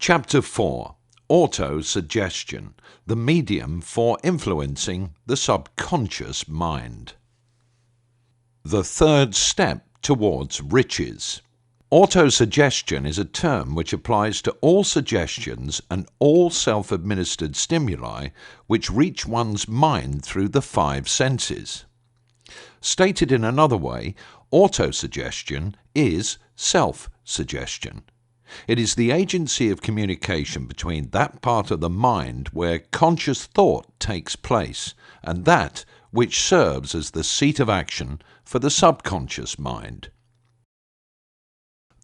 Chapter 4. Auto-suggestion, the medium for influencing the subconscious mind. The third step towards riches. Auto-suggestion is a term which applies to all suggestions and all self-administered stimuli which reach one's mind through the five senses. Stated in another way, auto-suggestion is self-suggestion. It is the agency of communication between that part of the mind where conscious thought takes place and that which serves as the seat of action for the subconscious mind.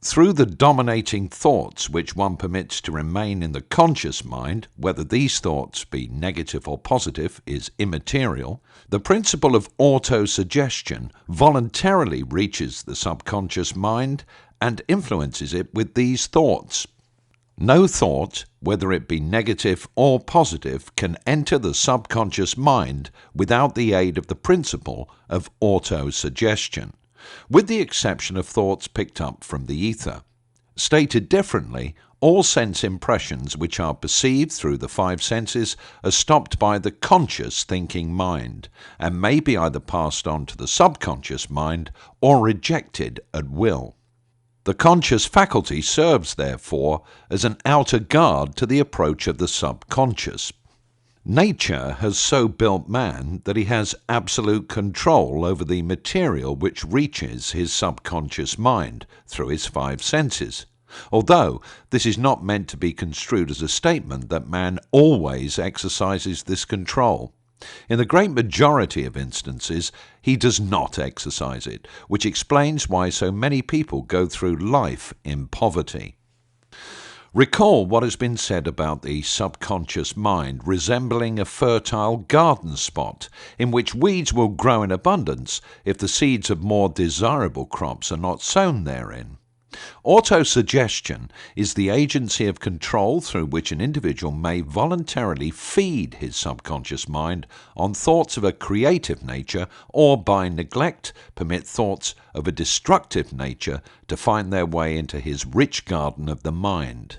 Through the dominating thoughts which one permits to remain in the conscious mind, whether these thoughts be negative or positive is immaterial, the principle of auto-suggestion voluntarily reaches the subconscious mind and influences it with these thoughts. No thought, whether it be negative or positive, can enter the subconscious mind without the aid of the principle of auto-suggestion, with the exception of thoughts picked up from the ether. Stated differently, all sense impressions which are perceived through the five senses are stopped by the conscious thinking mind, and may be either passed on to the subconscious mind or rejected at will. The conscious faculty serves, therefore, as an outer guard to the approach of the subconscious. Nature has so built man that he has absolute control over the material which reaches his subconscious mind through his five senses, although this is not meant to be construed as a statement that man always exercises this control. In the great majority of instances, he does not exercise it, which explains why so many people go through life in poverty. Recall what has been said about the subconscious mind resembling a fertile garden spot in which weeds will grow in abundance if the seeds of more desirable crops are not sown therein. Auto-suggestion is the agency of control through which an individual may voluntarily feed his subconscious mind on thoughts of a creative nature or by neglect permit thoughts of a destructive nature to find their way into his rich garden of the mind.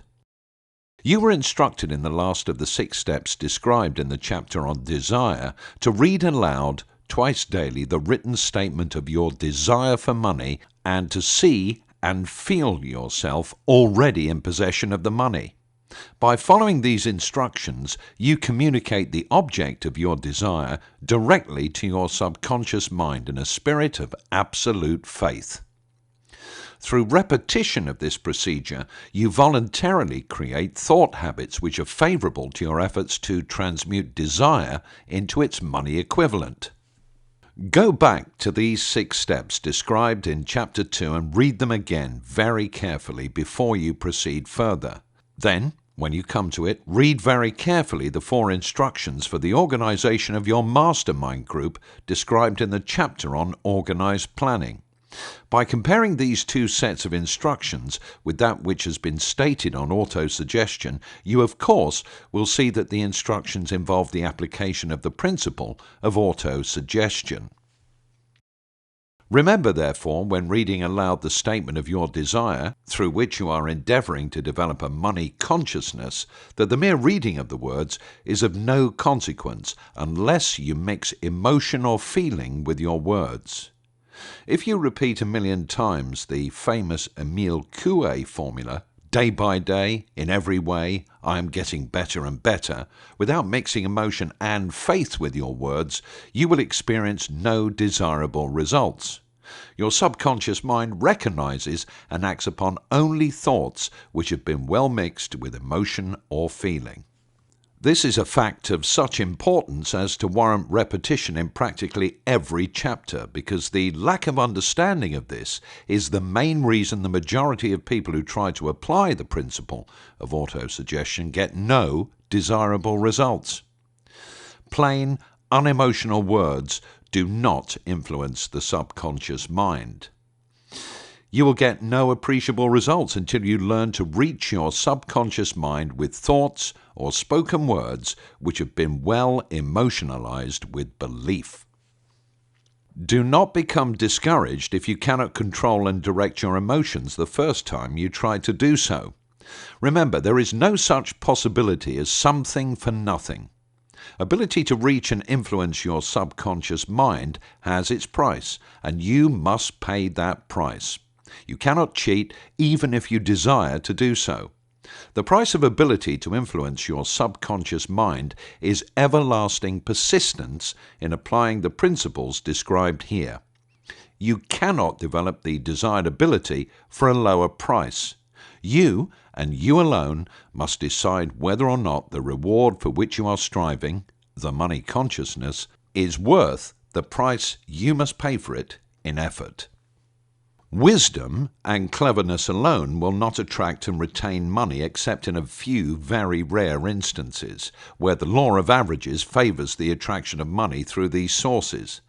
You were instructed in the last of the 6 steps described in the chapter on desire to read aloud twice daily the written statement of your desire for money and to see and feel yourself already in possession of the money. By following these instructions, you communicate the object of your desire directly to your subconscious mind in a spirit of absolute faith. Through repetition of this procedure, you voluntarily create thought habits which are favorable to your efforts to transmute desire into its money equivalent. Go back to these 6 steps described in Chapter 2 and read them again very carefully before you proceed further. Then, when you come to it, read very carefully the 4 instructions for the organization of your mastermind group described in the chapter on organized planning. By comparing these 2 sets of instructions with that which has been stated on auto-suggestion, you of course will see that the instructions involve the application of the principle of auto-suggestion. Remember, therefore, when reading aloud the statement of your desire, through which you are endeavoring to develop a money consciousness, that the mere reading of the words is of no consequence unless you mix emotion or feeling with your words. If you repeat 1,000,000 times the famous Emile Coué formula, day by day, in every way, I am getting better and better, without mixing emotion and faith with your words, you will experience no desirable results. Your subconscious mind recognizes and acts upon only thoughts which have been well mixed with emotion or feeling. This is a fact of such importance as to warrant repetition in practically every chapter, because the lack of understanding of this is the main reason the majority of people who try to apply the principle of auto-suggestion get no desirable results. Plain, unemotional words do not influence the subconscious mind. You will get no appreciable results until you learn to reach your subconscious mind with thoughts or spoken words which have been well emotionalized with belief. Do not become discouraged if you cannot control and direct your emotions the first time you try to do so. Remember, there is no such possibility as something for nothing. Ability to reach and influence your subconscious mind has its price, and you must pay that price. You cannot cheat even if you desire to do so. The price of ability to influence your subconscious mind is everlasting persistence in applying the principles described here. You cannot develop the desired ability for a lower price. You, and you alone, must decide whether or not the reward for which you are striving, the money consciousness, is worth the price you must pay for it in effort. Wisdom and cleverness alone will not attract and retain money except in a few very rare instances, where the law of averages favors the attraction of money through these sources.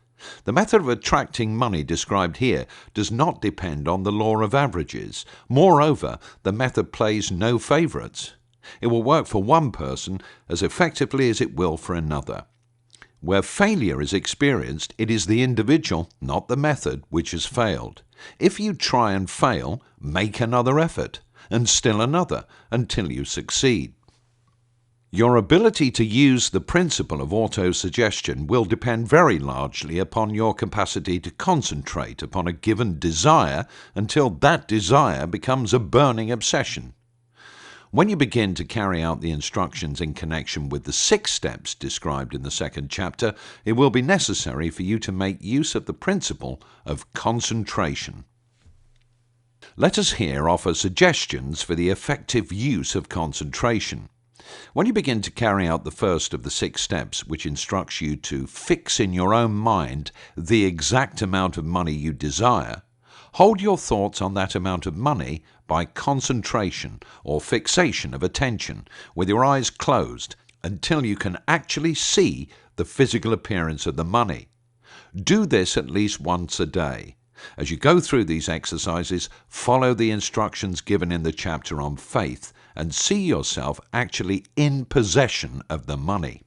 The method of attracting money described here does not depend on the law of averages. Moreover, the method plays no favorites. It will work for one person as effectively as it will for another. Where failure is experienced, it is the individual, not the method, which has failed. If you try and fail, make another effort, and still another, until you succeed. Your ability to use the principle of autosuggestion will depend very largely upon your capacity to concentrate upon a given desire until that desire becomes a burning obsession. When you begin to carry out the instructions in connection with the 6 steps described in the 2nd chapter, it will be necessary for you to make use of the principle of concentration. Let us here offer suggestions for the effective use of concentration. When you begin to carry out the first of the 6 steps, which instructs you to fix in your own mind the exact amount of money you desire, hold your thoughts on that amount of money by concentration or fixation of attention with your eyes closed until you can actually see the physical appearance of the money. Do this at least once a day. As you go through these exercises, follow the instructions given in the chapter on faith and see yourself actually in possession of the money.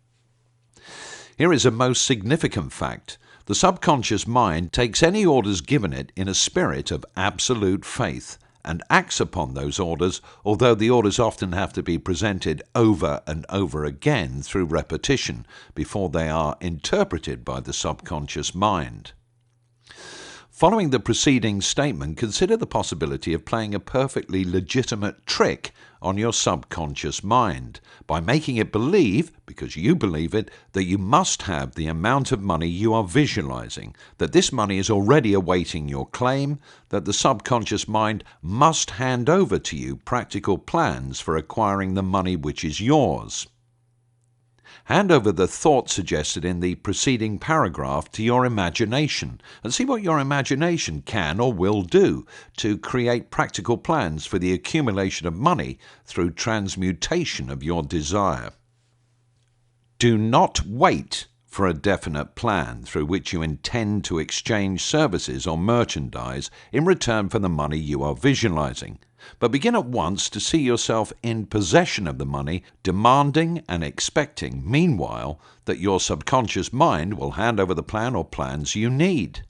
Here is a most significant fact. The subconscious mind takes any orders given it in a spirit of absolute faith and acts upon those orders, although the orders often have to be presented over and over again through repetition before they are interpreted by the subconscious mind. Following the preceding statement, consider the possibility of playing a perfectly legitimate trick on your subconscious mind by making it believe, because you believe it, that you must have the amount of money you are visualizing, that this money is already awaiting your claim, that the subconscious mind must hand over to you practical plans for acquiring the money which is yours. Hand over the thought suggested in the preceding paragraph to your imagination and see what your imagination can or will do to create practical plans for the accumulation of money through transmutation of your desire. Do not wait for a definite plan through which you intend to exchange services or merchandise in return for the money you are visualizing, but begin at once to see yourself in possession of the money, demanding and expecting, meanwhile, that your subconscious mind will hand over the plan or plans you need.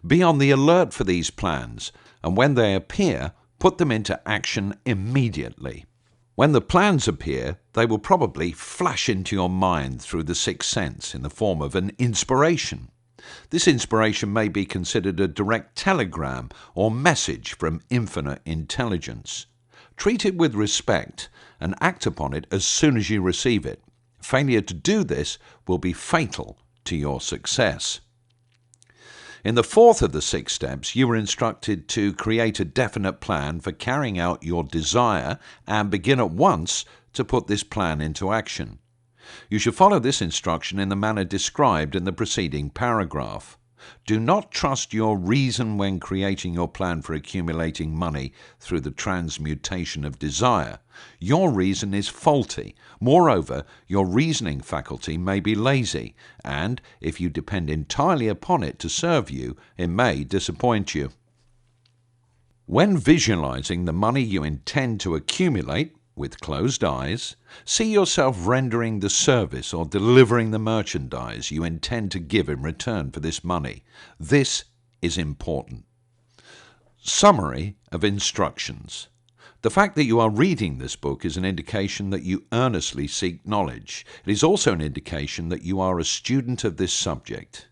Be on the alert for these plans, and when they appear, put them into action immediately. When the plans appear, they will probably flash into your mind through the 6th sense in the form of an inspiration. This inspiration may be considered a direct telegram or message from infinite intelligence. Treat it with respect and act upon it as soon as you receive it. Failure to do this will be fatal to your success. In the 4th of the 6 steps, you were instructed to create a definite plan for carrying out your desire and begin at once to put this plan into action. You should follow this instruction in the manner described in the preceding paragraph. Do not trust your reason when creating your plan for accumulating money through the transmutation of desire. Your reason is faulty. Moreover, your reasoning faculty may be lazy, and if you depend entirely upon it to serve you, it may disappoint you. When visualizing the money you intend to accumulate, with closed eyes, see yourself rendering the service or delivering the merchandise you intend to give in return for this money. This is important. Summary of instructions. The fact that you are reading this book is an indication that you earnestly seek knowledge. It is also an indication that you are a student of this subject.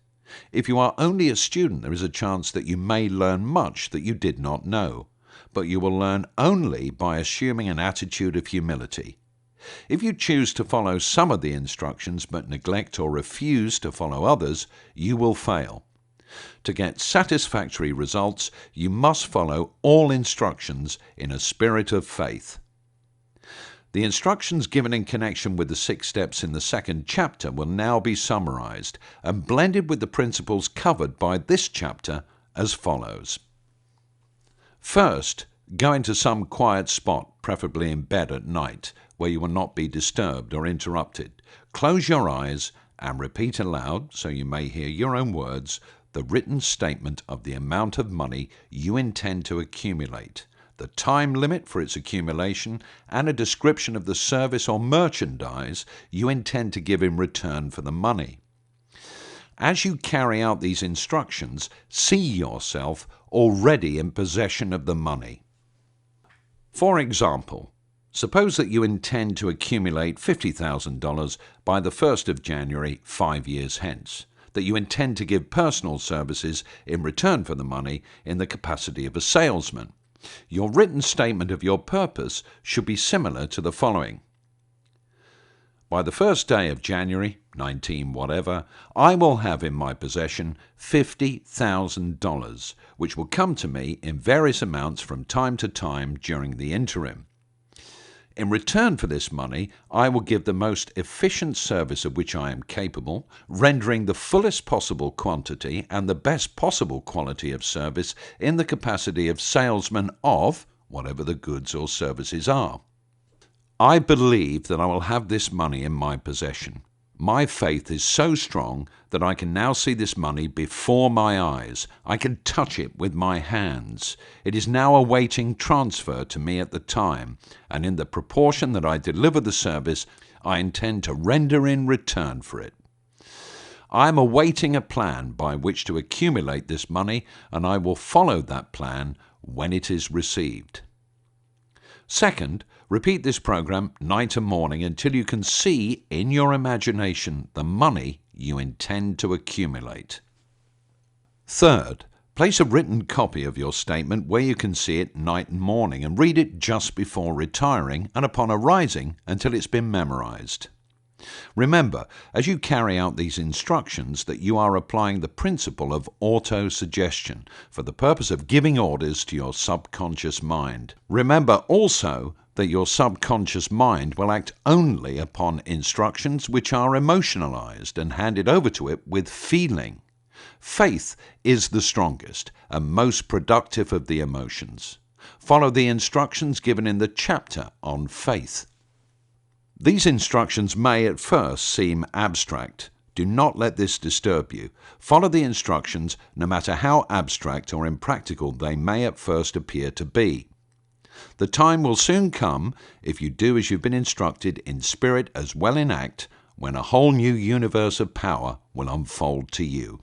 If you are only a student, there is a chance that you may learn much that you did not know, but you will learn only by assuming an attitude of humility. If you choose to follow some of the instructions but neglect or refuse to follow others, you will fail. To get satisfactory results, you must follow all instructions in a spirit of faith. The instructions given in connection with the 6 steps in the 2nd chapter will now be summarized and blended with the principles covered by this chapter as follows. First, go into some quiet spot, preferably in bed at night, where you will not be disturbed or interrupted. Close your eyes and repeat aloud, so you may hear your own words, the written statement of the amount of money you intend to accumulate, the time limit for its accumulation, and a description of the service or merchandise you intend to give in return for the money. As you carry out these instructions, see yourself already in possession of the money. For example, suppose that you intend to accumulate $50,000 by the 1st of January 5 years hence, that you intend to give personal services in return for the money in the capacity of a salesman. Your written statement of your purpose should be similar to the following. By the 1st day of January, 19 whatever, I will have in my possession $50,000, which will come to me in various amounts from time to time during the interim. In return for this money, I will give the most efficient service of which I am capable, rendering the fullest possible quantity and the best possible quality of service in the capacity of salesman of whatever the goods or services are. I believe that I will have this money in my possession. My faith is so strong that I can now see this money before my eyes. I can touch it with my hands. It is now awaiting transfer to me at the time, and in the proportion that I deliver the service, I intend to render in return for it. I am awaiting a plan by which to accumulate this money, and I will follow that plan when it is received. Second, repeat this program night and morning until you can see in your imagination the money you intend to accumulate. Third, place a written copy of your statement where you can see it night and morning and read it just before retiring and upon arising until it's been memorized. Remember, as you carry out these instructions, that you are applying the principle of auto-suggestion for the purpose of giving orders to your subconscious mind. Remember also that your subconscious mind will act only upon instructions which are emotionalized and handed over to it with feeling. Faith is the strongest and most productive of the emotions. Follow the instructions given in the chapter on faith. These instructions may at first seem abstract. Do not let this disturb you. Follow the instructions no matter how abstract or impractical they may at first appear to be. The time will soon come, if you do as you've been instructed in spirit as well in act, when a whole new universe of power will unfold to you.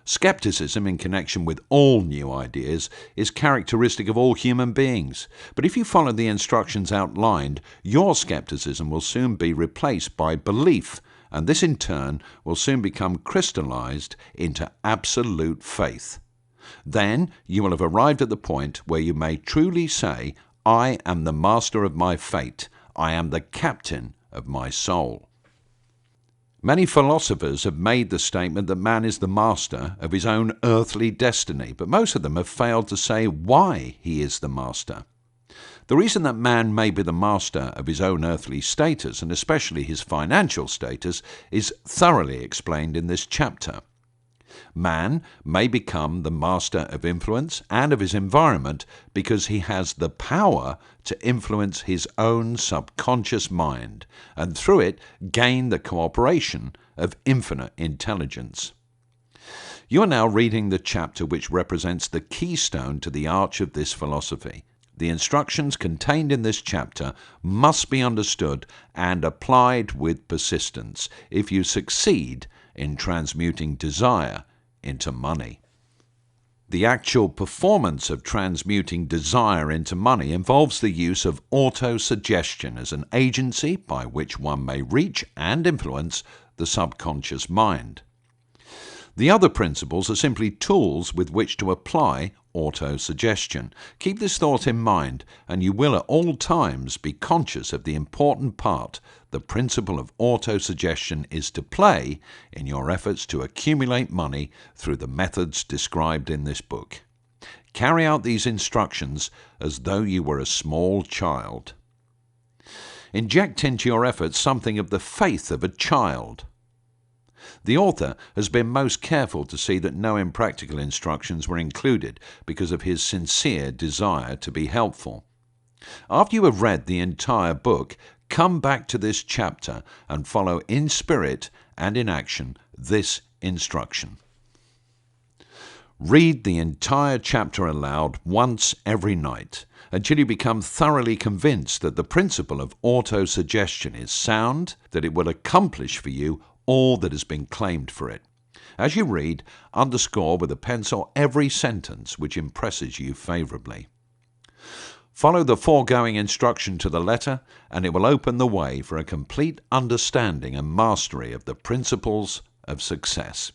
Skepticism in connection with all new ideas is characteristic of all human beings, but if you follow the instructions outlined, your skepticism will soon be replaced by belief, and this in turn will soon become crystallized into absolute faith. Then you will have arrived at the point where you may truly say, I am the master of my fate. I am the captain of my soul. Many philosophers have made the statement that man is the master of his own earthly destiny, but most of them have failed to say why he is the master. The reason that man may be the master of his own earthly status, and especially his financial status, is thoroughly explained in this chapter. Man may become the master of influence and of his environment because he has the power to influence his own subconscious mind, and through it gain the cooperation of infinite intelligence. You are now reading the chapter which represents the keystone to the arch of this philosophy. The instructions contained in this chapter must be understood and applied with persistence if you succeed in transmuting desire into money. The actual performance of transmuting desire into money involves the use of auto-suggestion as an agency by which one may reach and influence the subconscious mind. The other principles are simply tools with which to apply auto-suggestion. Keep this thought in mind, and you will at all times be conscious of the important part the principle of auto-suggestion is to play in your efforts to accumulate money through the methods described in this book. Carry out these instructions as though you were a small child. Inject into your efforts something of the faith of a child. The author has been most careful to see that no impractical instructions were included because of his sincere desire to be helpful. After you have read the entire book, come back to this chapter and follow in spirit and in action this instruction. Read the entire chapter aloud once every night until you become thoroughly convinced that the principle of auto-suggestion is sound, that it will accomplish for you all that has been claimed for it. As you read, underscore with a pencil every sentence which impresses you favorably. Follow the foregoing instruction to the letter, and it will open the way for a complete understanding and mastery of the principles of success.